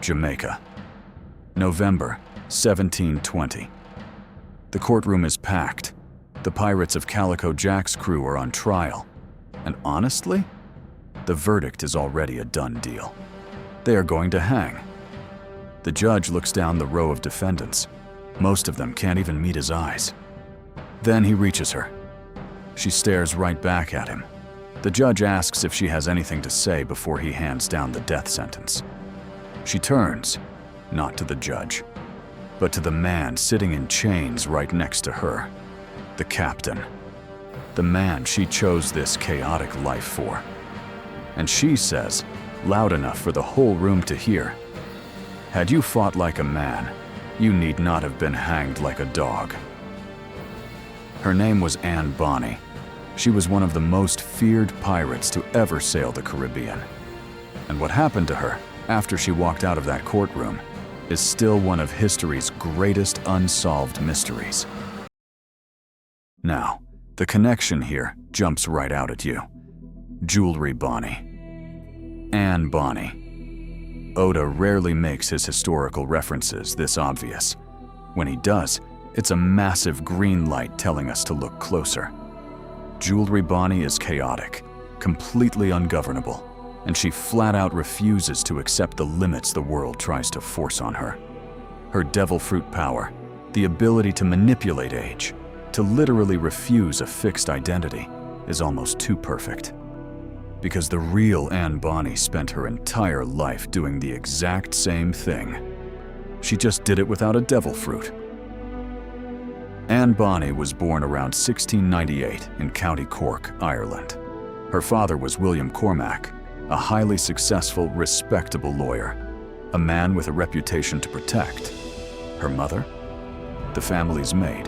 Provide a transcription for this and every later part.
Jamaica. November 1720. The courtroom is packed. The pirates of Calico Jack's crew are on trial. And honestly, the verdict is already a done deal. They are going to hang. The judge looks down the row of defendants. Most of them can't even meet his eyes. Then he reaches her. She stares right back at him. The judge asks if she has anything to say before he hands down the death sentence. She turns, not to the judge, but to the man sitting in chains right next to her, the captain, the man she chose this chaotic life for. And she says, loud enough for the whole room to hear, "Had you fought like a man, you need not have been hanged like a dog." Her name was Anne Bonny. She was one of the most feared pirates to ever sail the Caribbean. And what happened to her after she walked out of that courtroom is still one of history's greatest unsolved mysteries. Now, the connection here jumps right out at you. Jewelry Bonney. Anne Bonny. Oda rarely makes his historical references this obvious. When he does, it's a massive green light telling us to look closer. Jewelry Bonney is chaotic, completely ungovernable, and she flat out refuses to accept the limits the world tries to force on her. Her devil fruit power, the ability to manipulate age, to literally refuse a fixed identity, is almost too perfect. Because the real Anne Bonny spent her entire life doing the exact same thing. She just did it without a devil fruit. Anne Bonny was born around 1698 in County Cork, Ireland. Her father was William Cormac, a highly successful, respectable lawyer, a man with a reputation to protect. Her mother? The family's maid.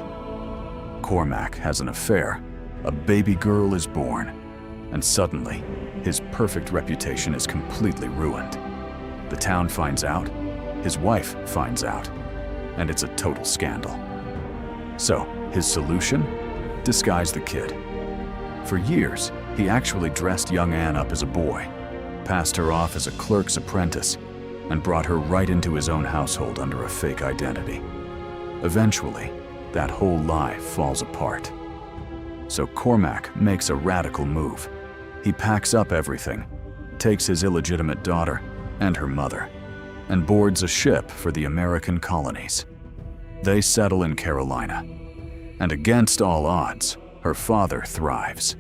Cormac has an affair, a baby girl is born, and suddenly, his perfect reputation is completely ruined. The town finds out, his wife finds out, and it's a total scandal. So, his solution? Disguise the kid. For years, he actually dressed young Anne up as a boy, passed her off as a clerk's apprentice, and brought her right into his own household under a fake identity. Eventually, that whole lie falls apart. So Cormac makes a radical move. He packs up everything, takes his illegitimate daughter and her mother, and boards a ship for the American colonies. They settle in Carolina, and against all odds, her father thrives.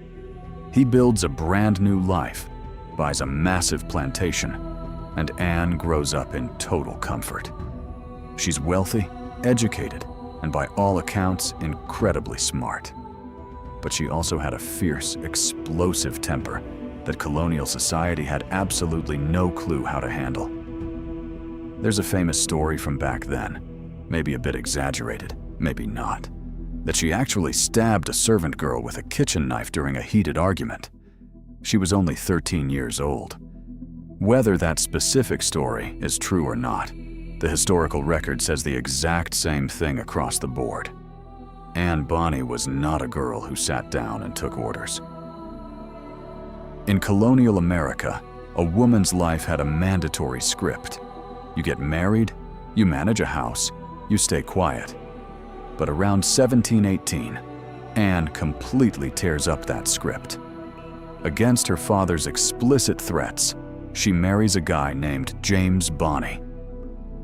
He builds a brand new life, buys a massive plantation, and Anne grows up in total comfort. She's wealthy, educated, and by all accounts, incredibly smart. But she also had a fierce, explosive temper that colonial society had absolutely no clue how to handle. There's a famous story from back then, maybe a bit exaggerated, maybe not, that she actually stabbed a servant girl with a kitchen knife during a heated argument. She was only 13 years old. Whether that specific story is true or not, the historical record says the exact same thing across the board. Anne Bonny was not a girl who sat down and took orders. In colonial America, a woman's life had a mandatory script. You get married, you manage a house, you stay quiet. But around 1718, Anne completely tears up that script. Against her father's explicit threats, she marries a guy named James Bonney.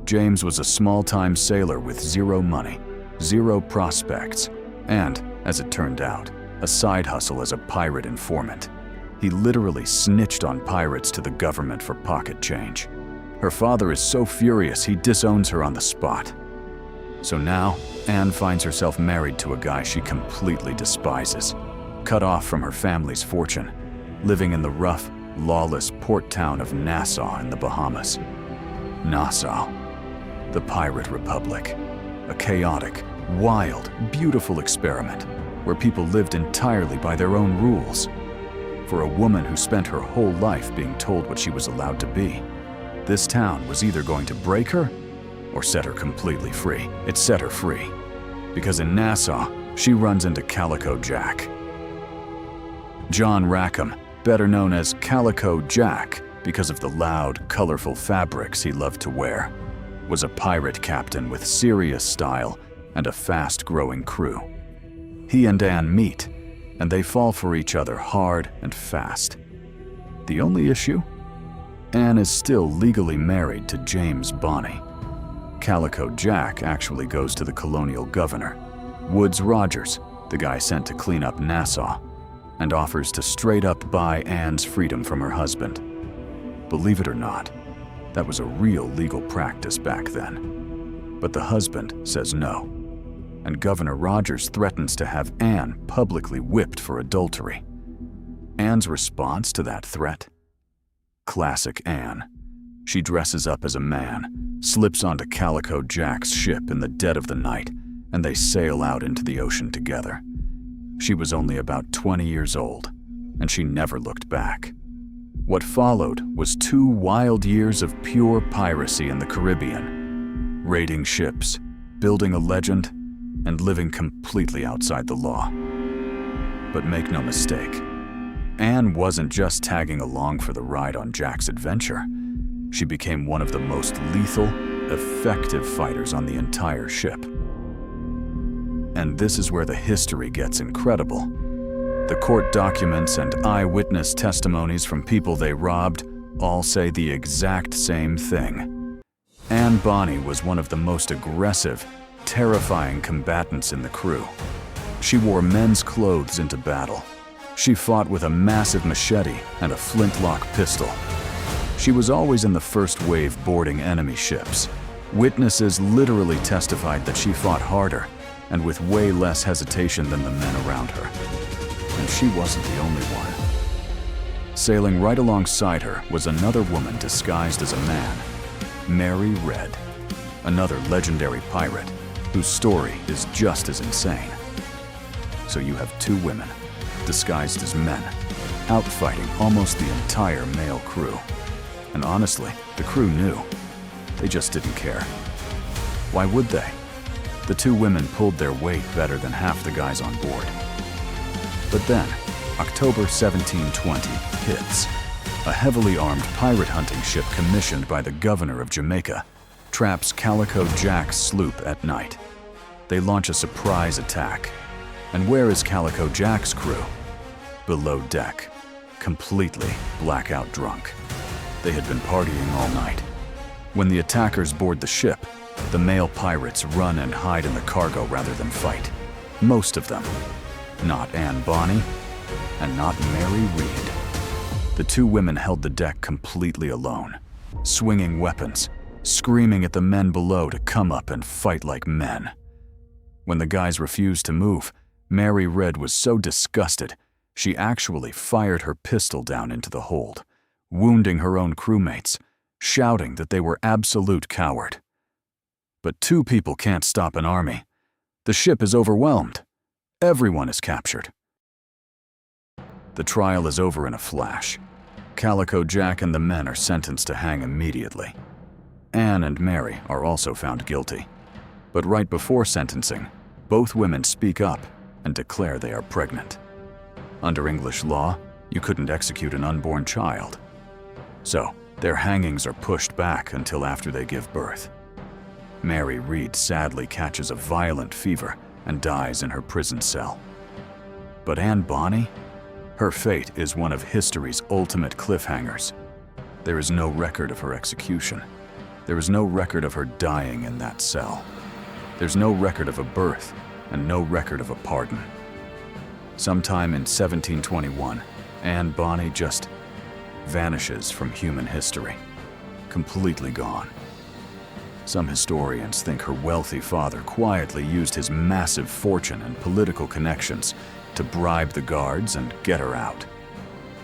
James was a small-time sailor with zero money, zero prospects, and, as it turned out, a side hustle as a pirate informant. He literally snitched on pirates to the government for pocket change. Her father is so furious he disowns her on the spot. So now, Anne finds herself married to a guy she completely despises, cut off from her family's fortune, living in the rough, lawless port town of Nassau in the Bahamas. Nassau, the pirate republic, a chaotic, wild, beautiful experiment where people lived entirely by their own rules. For a woman who spent her whole life being told what she was allowed to be, this town was either going to break her or set her completely free. It set her free, because in Nassau, she runs into Calico Jack. John Rackham, better known as Calico Jack, because of the loud, colorful fabrics he loved to wear, was a pirate captain with serious style and a fast-growing crew. He and Anne meet, and they fall for each other hard and fast. The only issue? Anne is still legally married to James Bonney. Calico Jack actually goes to the colonial governor, Woodes Rogers, the guy sent to clean up Nassau, and offers to straight up buy Anne's freedom from her husband. Believe it or not, that was a real legal practice back then. But the husband says no, and Governor Rogers threatens to have Anne publicly whipped for adultery. Anne's response to that threat? Classic Anne. She dresses up as a man, slips onto Calico Jack's ship in the dead of the night, and they sail out into the ocean together. She was only about 20 years old, and she never looked back. What followed was 2 wild years of pure piracy in the Caribbean, raiding ships, building a legend, and living completely outside the law. But make no mistake, Anne wasn't just tagging along for the ride on Jack's adventure. She became one of the most lethal, effective fighters on the entire ship. And this is where the history gets incredible. The court documents and eyewitness testimonies from people they robbed all say the exact same thing. Anne Bonny was one of the most aggressive, terrifying combatants in the crew. She wore men's clothes into battle. She fought with a massive machete and a flintlock pistol. She was always in the first wave boarding enemy ships. Witnesses literally testified that she fought harder and with way less hesitation than the men around her. And she wasn't the only one. Sailing right alongside her was another woman disguised as a man, Mary Red, another legendary pirate whose story is just as insane. So you have 2 women, disguised as men, outfighting almost the entire male crew. And honestly, the crew knew. They just didn't care. Why would they? The 2 women pulled their weight better than half the guys on board. But then, October 1720 hits. A heavily armed pirate hunting ship commissioned by the governor of Jamaica traps Calico Jack's sloop at night. They launch a surprise attack. And where is Calico Jack's crew? Below deck, completely blackout drunk. They had been partying all night. When the attackers board the ship, the male pirates run and hide in the cargo rather than fight. Most of them. Not Anne Bonny, and not Mary Reed. The 2 women held the deck completely alone, swinging weapons, screaming at the men below to come up and fight like men. When the guys refused to move, Mary Red was so disgusted, she actually fired her pistol down into the hold, wounding her own crewmates, shouting that they were absolute coward. But 2 people can't stop an army. The ship is overwhelmed. Everyone is captured. The trial is over in a flash. Calico Jack and the men are sentenced to hang immediately. Anne and Mary are also found guilty. But right before sentencing, both women speak up and declare they are pregnant. Under English law, you couldn't execute an unborn child. So, their hangings are pushed back until after they give birth. Mary Reed sadly catches a violent fever and dies in her prison cell. But Anne Bonny? Her fate is one of history's ultimate cliffhangers. There is no record of her execution. There is no record of her dying in that cell. There's no record of a birth and no record of a pardon. Sometime in 1721, Anne Bonny just vanishes from human history, completely gone. Some historians think her wealthy father quietly used his massive fortune and political connections to bribe the guards and get her out.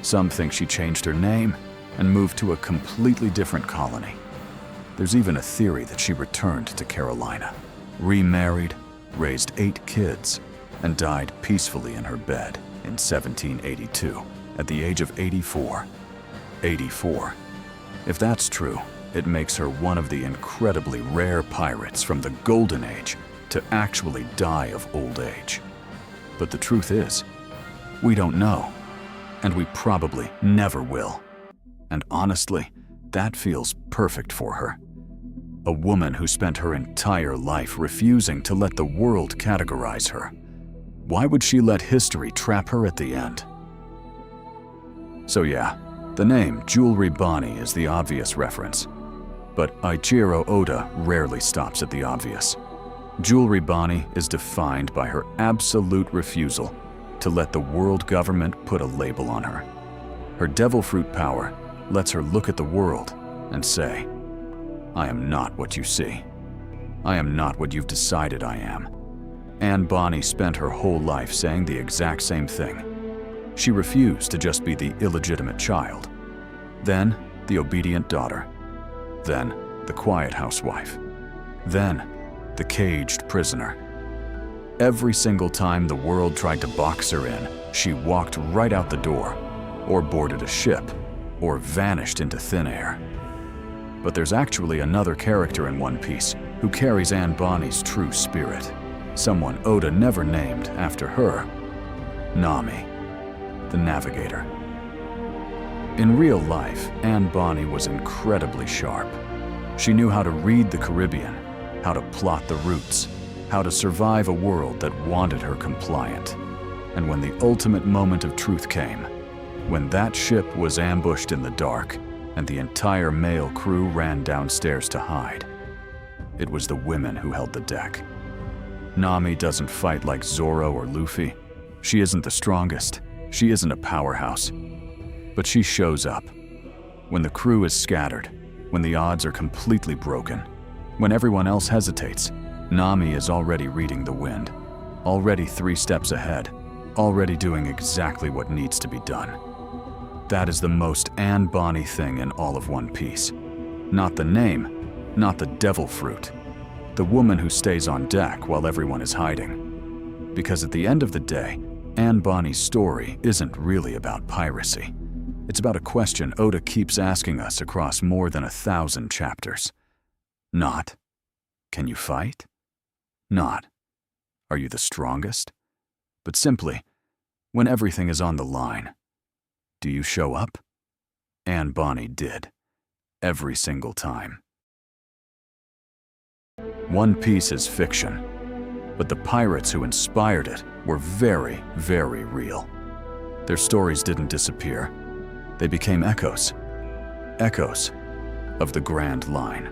Some think she changed her name and moved to a completely different colony. There's even a theory that she returned to Carolina, remarried, raised 8 kids, and died peacefully in her bed in 1782 at the age of 84. 84. If that's true, it makes her one of the incredibly rare pirates from the Golden Age to actually die of old age. But the truth is, we don't know, and we probably never will. And honestly, that feels perfect for her. A woman who spent her entire life refusing to let the world categorize her. Why would she let history trap her at the end? So yeah, the name Jewelry Bonney is the obvious reference. But Eiichiro Oda rarely stops at the obvious. Jewelry Bonney is defined by her absolute refusal to let the world government put a label on her. Her devil fruit power lets her look at the world and say, "I am not what you see. I am not what you've decided I am." Anne Bonny spent her whole life saying the exact same thing. She refused to just be the illegitimate child, then the obedient daughter, then the quiet housewife, then the caged prisoner. Every single time the world tried to box her in, she walked right out the door, or boarded a ship, or vanished into thin air. But there's actually another character in One Piece who carries Anne Bonny's true spirit, someone Oda never named after her: Nami, the navigator. In real life, Anne Bonny was incredibly sharp. She knew how to read the Caribbean, how to plot the routes, how to survive a world that wanted her compliant. And when the ultimate moment of truth came, when that ship was ambushed in the dark and the entire male crew ran downstairs to hide, it was the women who held the deck. Nami doesn't fight like Zoro or Luffy. She isn't the strongest. She isn't a powerhouse. But she shows up. When the crew is scattered, when the odds are completely broken, when everyone else hesitates, Nami is already reading the wind, already 3 steps ahead, already doing exactly what needs to be done. That is the most Anne Bonny thing in all of One Piece. Not the name, not the devil fruit. The woman who stays on deck while everyone is hiding. Because at the end of the day, Anne Bonny's story isn't really about piracy. It's about a question Oda keeps asking us across more than 1,000 chapters. Not, can you fight? Not, are you the strongest? But simply, when everything is on the line, do you show up? Anne Bonny did. Every single time. One Piece is fiction, but the pirates who inspired it were very, very real. Their stories didn't disappear. They became echoes. Echoes of the Grand Line.